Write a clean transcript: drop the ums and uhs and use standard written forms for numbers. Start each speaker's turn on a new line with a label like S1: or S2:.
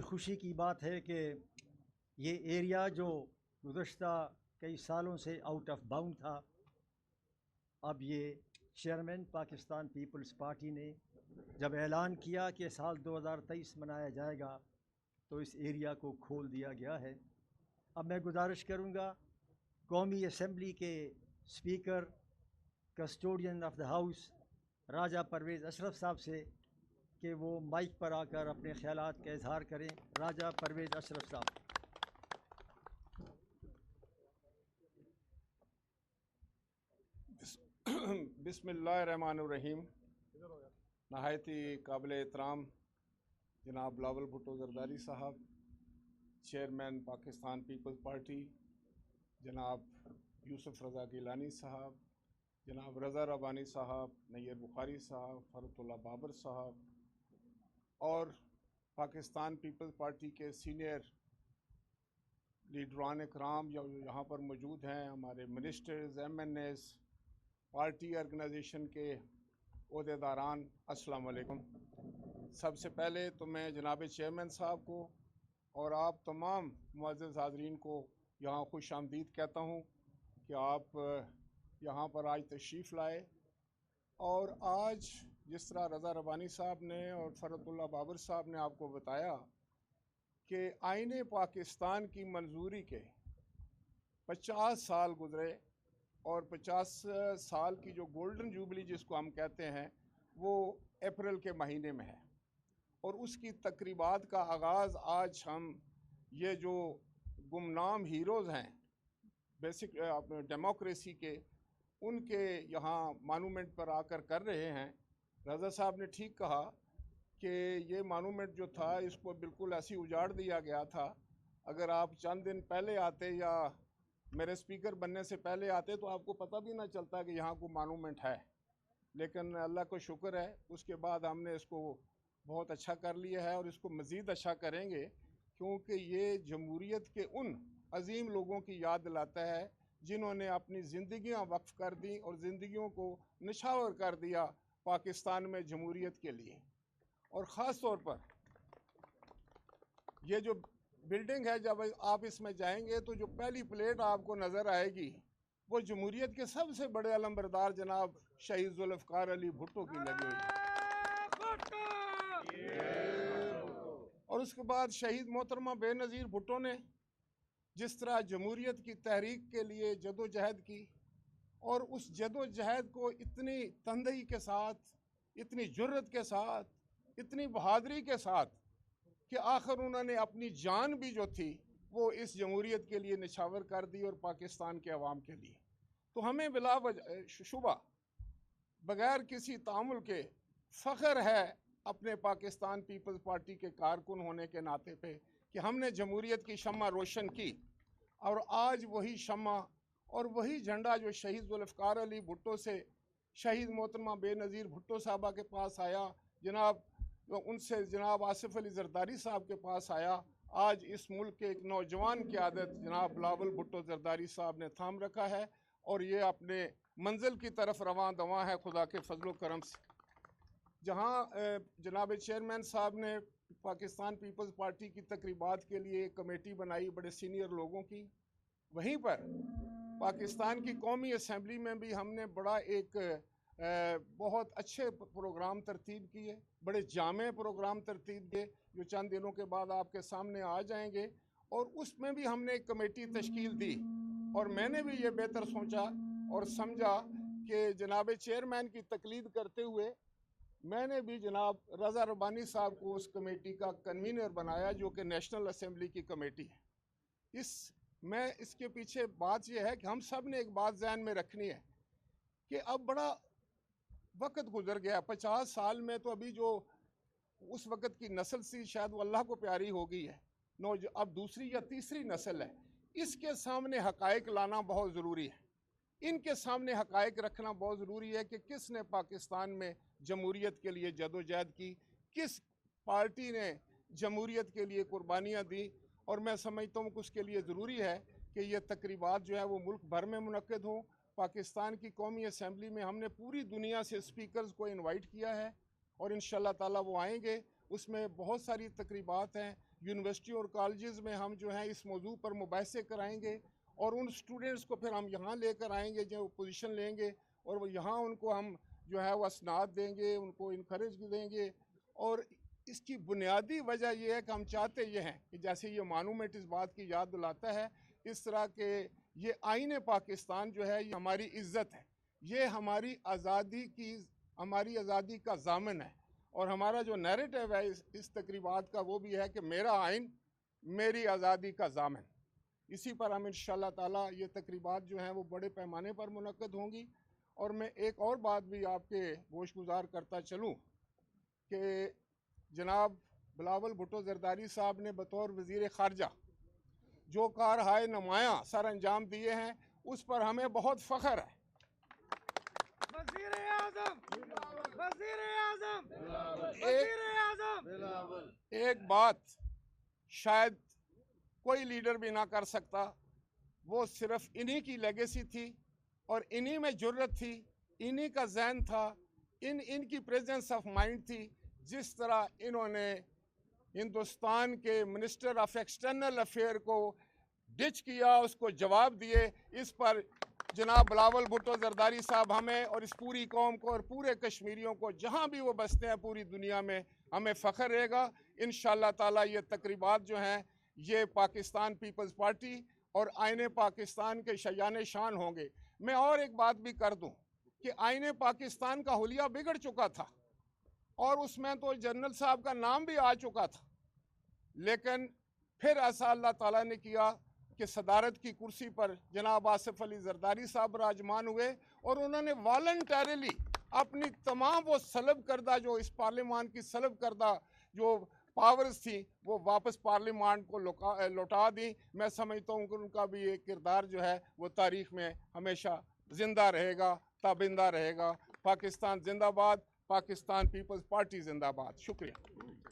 S1: खुशी की बात है कि ये एरिया जो गुज़श्ता कई सालों से आउट ऑफ बाउंड था, अब ये चेयरमैन पाकिस्तान पीपल्स पार्टी ने जब ऐलान किया कि साल 2023 मनाया जाएगा तो इस एरिया को खोल दिया गया है। अब मैं गुजारिश करूँगा कौमी असम्बली के speaker, custodian of the house Raja Parvez Ashraf Sahab से कि वो माइक पर आकर अपने ख्यालात का इजहार करें। राजा परवेज़ अशरफ साहब।
S2: बिस्मिल्लाहिर्रहमानिर्रहीम। नहायती काबिल एहतराम जनाब बिलावल भुट्टो ज़रदारी साहब, चेयरमैन पाकिस्तान पीपल्स पार्टी, जनाब यूसुफ रज़ा गिलानी साहब, जनाब रज़ा रबानी साहब, नैयर बुखारी साहब, फरतुल्ला बाबर साहब और पाकिस्तान पीपल्स पार्टी के सीनियर लीडरान कराम यहाँ पर मौजूद हैं, हमारे मिनिस्टर्स, MNAs, पार्टी ऑर्गेनाइजेशन के ओहदेदारान, अस्सलाम वालेकुम। सबसे पहले तो मैं जनाब चेयरमैन साहब को और आप तमाम मुअज़्ज़ज़ हाज़रीन को यहाँ खुश आमदीद कहता हूँ कि आप यहाँ पर आज तशरीफ़ लाए। और आज जिस तरह रज़ा रबानी साहब ने और फरतुल्ला बाबर साहब ने आपको बताया कि आईने पाकिस्तान की मंजूरी के 50 साल गुज़रे और 50 साल की जो गोल्डन जुबली जिसको हम कहते हैं वो अप्रैल के महीने में है और उसकी तकरीबात का आगाज़ आज हम ये जो गुमनाम हीरोज़ हैं बेसिक डेमोक्रेसी के, उनके यहाँ मानूमेंट पर आकर कर रहे हैं। रज़ा साहब ने ठीक कहा कि ये मानूमेंट जो था इसको बिल्कुल ऐसे उजाड़ दिया गया था। अगर आप चंद दिन पहले आते या मेरे स्पीकर बनने से पहले आते तो आपको पता भी ना चलता कि यहाँ को मानूमेंट है, लेकिन अल्लाह को शुक्र है उसके बाद हमने इसको बहुत अच्छा कर लिया है और इसको मज़ीद अच्छा करेंगे, क्योंकि ये जमहूरियत के उन अजीम लोगों की याद दिलाता है जिन्होंने अपनी ज़िंदगियाँ वक्फ कर दी और ज़िंदगियों को निछावर कर दिया पाकिस्तान में जमहूरियत के लिए। और ख़ास तौर पर ये जो बिल्डिंग है, जब आप इसमें जाएंगे तो जो पहली प्लेट आपको नज़र आएगी वो जमहूरियत के सबसे बड़े अलमबरदार जनाब शहीद जुल्फ़िकार अली भुट्टो की लगी हुई है। और उसके बाद शहीद मोहतरमा बेनज़ीर भुट्टो ने जिस तरह जमहूरियत की तहरीक के लिए जदोजहद की और उस जदोजहद को इतनी तंदही के साथ, इतनी जुर्रत के साथ, इतनी बहादुरी के साथ कि आखिर उन्होंने अपनी जान भी जो थी वो इस जमहूरियत के लिए निछावर कर दी और पाकिस्तान के अवाम के लिए। तो हमें बिला शुबा बगैर किसी तामुल के फ़ख्र है अपने पाकिस्तान पीपल्स पार्टी के कारकुन होने के नाते पे कि हमने जमहूरियत की शम्मा रोशन की और आज वही शम्मा और वही झंडा जो शहीद जुल्फ़िकार अली भुट्टो से शहीद मोहतरमा बेनज़ीर भुट्टो साहबा के पास आया, जनाब उनसे जनाब आसिफ अली ज़रदारी साहब के पास आया, आज इस मुल्क के एक नौजवान की आदत जनाब बिलावल भुट्टो ज़रदारी साहब ने थाम रखा है और ये अपने मंजिल की तरफ रवां दवां है खुदा के फजलो करम से। जहाँ जनाब चेयरमैन साहब ने पाकिस्तान पीपल्स पार्टी की तकरीबात के लिए एक कमेटी बनाई बड़े सीनियर लोगों की, वहीं पर पाकिस्तान की कौमी असम्बली में भी हमने बड़ा एक बहुत अच्छे प्रोग्राम तरतीब किए, बड़े जामे प्रोग्राम तरतीब किए जो चंद दिनों के बाद आपके सामने आ जाएंगे। और उसमें भी हमने एक कमेटी तश्कील दी और मैंने भी ये बेहतर सोचा और समझा कि जनाब चेयरमैन की तकलीद करते हुए मैंने भी जनाब रज़ा रबानी साहब को उस कमेटी का कन्वीनर बनाया जो कि नेशनल असम्बली की कमेटी है। इसके पीछे बात यह है कि हम सब ने एक बात ज़हन में रखनी है कि अब बड़ा वक्त गुजर गया, 50 साल में तो अभी जो उस वक़्त की नस्ल थी शायद वो अल्लाह को प्यारी हो गई है, अब दूसरी या तीसरी नस्ल है। इसके सामने हक़ाइक़ लाना बहुत ज़रूरी है, इनके सामने हक़ाइक़ रखना बहुत ज़रूरी है कि किसने पाकिस्तान में जमहूरियत के लिए जदोजहद की, किस पार्टी ने जमहूरियत के लिए कुर्बानियाँ दी। और मैं समझता हूँ कि उसके लिए ज़रूरी है कि ये तकरीबात जो है वो मुल्क भर में मुनक़्क़िद हों। पाकिस्तान की कौमी असम्बली में हमने पूरी दुनिया से स्पीकर्स को इनवाइट किया है और इंशाअल्लाह ताला वो आएंगे। उसमें बहुत सारी तकरीबात हैं यूनिवर्सिटी और कॉलेजेस में हम जो है इस मौजू पर मुबाहिसे कराएंगे और उन स्टूडेंट्स को फिर हम यहाँ लेकर आएंगे जो पोजीशन लेंगे और वो यहाँ उनको हम जो है वो असनाद देंगे, उनको इनकरेज देंगे। और इसकी बुनियादी वजह यह है कि हम चाहते ये हैं कि जैसे ये मानूमेंट इस बात की याद दिलाता है, इस तरह के ये आईने पाकिस्तान जो है ये हमारी इज़्ज़त है, ये हमारी आज़ादी का ज़ामन है। और हमारा जो नैरेटिव है इस तकरीबात का वो भी है कि मेरा आइन मेरी आज़ादी का ज़ामन। इसी पर हम इंशाअल्लाह ताला ये तकरीबात जो हैं वो बड़े पैमाने पर मुनक्कद होंगी। और मैं एक और बात भी आपके गोशगुजार करता चलूँ कि जनाब बिलावल भुट्टो ज़रदारी साहब ने बतौर वज़ीर ख़ारजा जो कारहाय नुमायाँ सर अंजाम दिए हैं उस पर हमें बहुत फ़ख्र है। एक बात शायद कोई लीडर भी ना कर सकता, वो सिर्फ इन्हीं की लेगेसी थी और इन्हीं में जुर्रत थी, इन्हीं का ज़हन था, इनकी प्रेजेंस ऑफ माइंड थी। जिस तरह इन्होंने हिंदुस्तान के मिनिस्टर ऑफ एक्सटर्नल अफेयर को डिच किया, उसको जवाब दिए, इस पर जनाब बिलावल भुट्टो ज़रदारी साहब हमें और इस पूरी कौम को और पूरे कश्मीरियों को जहाँ भी वो बसते हैं पूरी दुनिया में हमें फ़ख्र रहेगा। इंशाअल्लाह ताला ये तकरीबात जो हैं ये पाकिस्तान पीपल्स पार्टी और आईने पाकिस्तान के शयान शान होंगे। मैं और एक बात भी कर दूं कि आईने पाकिस्तान का हुलिया बिगड़ चुका था और उसमें तो जनरल साहब का नाम भी आ चुका था, लेकिन फिर ऐसा अल्लाह ताला ने किया कि सदारत की कुर्सी पर जनाब आसिफ अली ज़रदारी साहब राजमान हुए और उन्होंने वॉलंटरली अपनी तमाम वो सलब करदा जो इस पार्लियामान की सलब करदा जो पावर्स थी वो वापस पार्लियामान को लौटा दी। मैं समझता हूँ कि उनका भी एक किरदार जो है वो तारीख़ में हमेशा ज़िंदा रहेगा, ताबिंदा रहेगा। पाकिस्तान जिंदाबाद, पाकिस्तान पीपल्स पार्टी जिंदाबाद। शुक्रिया।